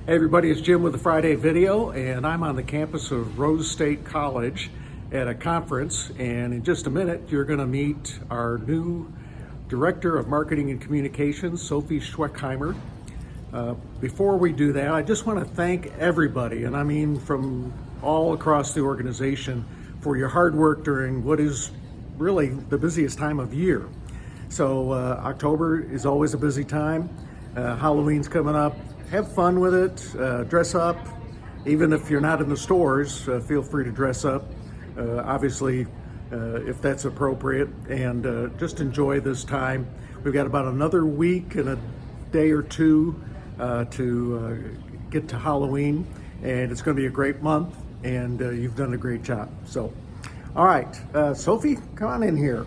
Hey everybody, it's Jim with the Friday Video, and I'm on the campus of Rose State College at a conference, and in just a minute you're going to meet our new Director of Marketing and Communications, Sophie Schweckheimer. Before we do that, I just want to thank everybody, and I mean from all across the organization, for your hard work during what is really the busiest time of year. So October is always a busy time. Halloween's coming up. Have fun with it, dress up. Even if you're not in the stores, feel free to dress up, obviously, if that's appropriate, and just enjoy this time. We've got about another week and a day or two to get to Halloween, and it's going to be a great month, and you've done a great job. So, all right, Sophie, come on in here.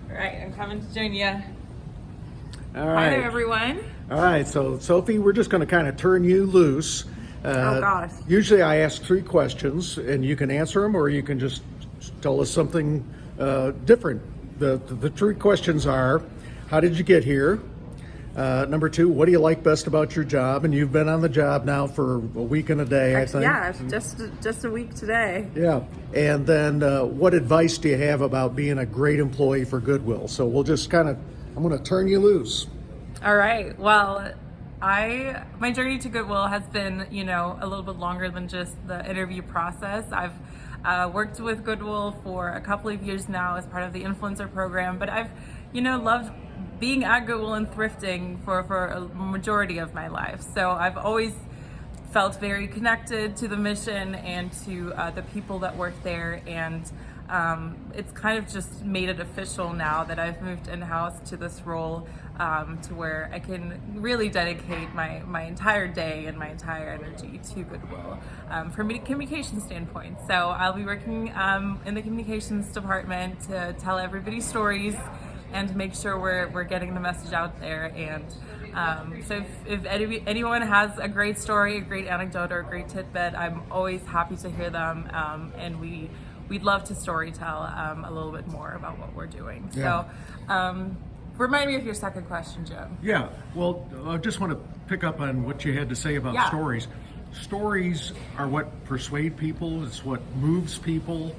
All right, I'm coming to join you. All right. Hi there, everyone. All right, so Sophie, we're just going to kind of turn you loose. Oh gosh. Usually I ask 3 questions, and you can answer them, or you can just tell us something different. The 3 questions are: how did you get here? Number 2, what do you like best about your job? And you've been on the job now for a week and a day, I think. Yeah, just a week today. Yeah, and then what advice do you have about being a great employee for Goodwill? So we'll just kind of, I'm going to turn you loose. All right. Well, my journey to Goodwill has been, a little bit longer than just the interview process. I've worked with Goodwill for a couple of years now as part of the influencer program, but I've, loved being at Goodwill and thrifting for a majority of my life. So I've always felt very connected to the mission and to the people that work there, and it's kind of just made it official now that I've moved in-house to this role, to where I can really dedicate my entire day and my entire energy to Goodwill from a communication standpoint. So I'll be working in the communications department to tell everybody stories and to make sure we're getting the message out there. And so if anyone has a great story, a great anecdote, or a great tidbit, I'm always happy to hear them, and we'd love to storytell a little bit more about what we're doing. Yeah. So remind me of your second question, Jim. Yeah, well, I just want to pick up on what you had to say about stories. Stories are what persuade people, it's what moves people.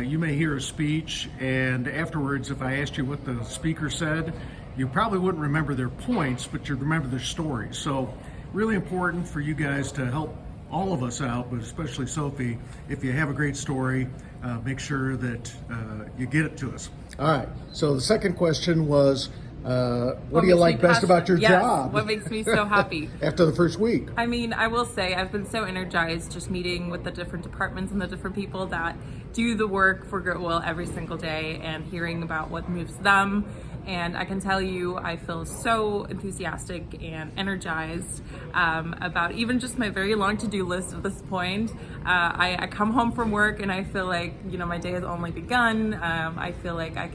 You may hear a speech, and afterwards, if I asked you what the speaker said, you probably wouldn't remember their points, but you'd remember their stories. So really important for you guys to help all of us out, but especially Sophie. If you have a great story, make sure that you get it to us. All right, so the second question was, what do you like best about your job? What makes me so happy? After the first week. I mean, I will say I've been so energized just meeting with the different departments and the different people that do the work for Goodwill every single day and hearing about what moves them. And I can tell you, I feel so enthusiastic and energized about even just my very long to-do list at this point. I come home from work and I feel like, my day has only begun. I feel like I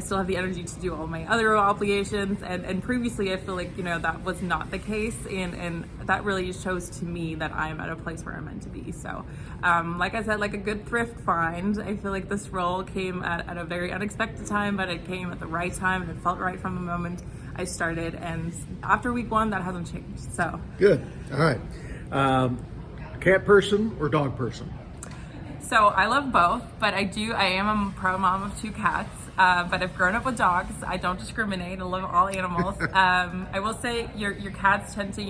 still have the energy to do all my other obligations. And previously I feel like, that was not the case. And that really shows to me that I'm at a place where I'm meant to be. So like I said, like a good thrift find, I feel like this role came at a very unexpected time, but it came at the right time and it felt right from the moment I started. And after week 1, that hasn't changed. So good. All right. Cat person or dog person? So I love both, but I am a proud mom of 2 cats. But I've grown up with dogs. I don't discriminate. I love all animals. I will say your cats tend to,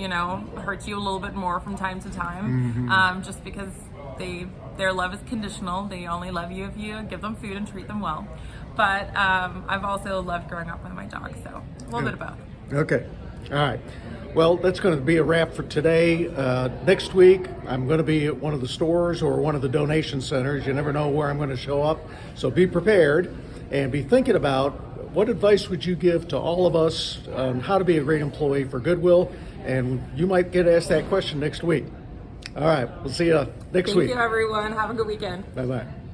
hurt you a little bit more from time to time, just because their love is conditional. They only love you if you give them food and treat them well. But I've also loved growing up with my dog, so a little bit of both. Okay. All right. Well, that's going to be a wrap for today. Next week, I'm going to be at one of the stores or one of the donation centers. You never know where I'm going to show up, so be prepared. And be thinking about what advice would you give to all of us on how to be a great employee for Goodwill, and you might get asked that question next week. All right, we'll see you next week. Thank you, everyone. Have a good weekend. Bye-bye.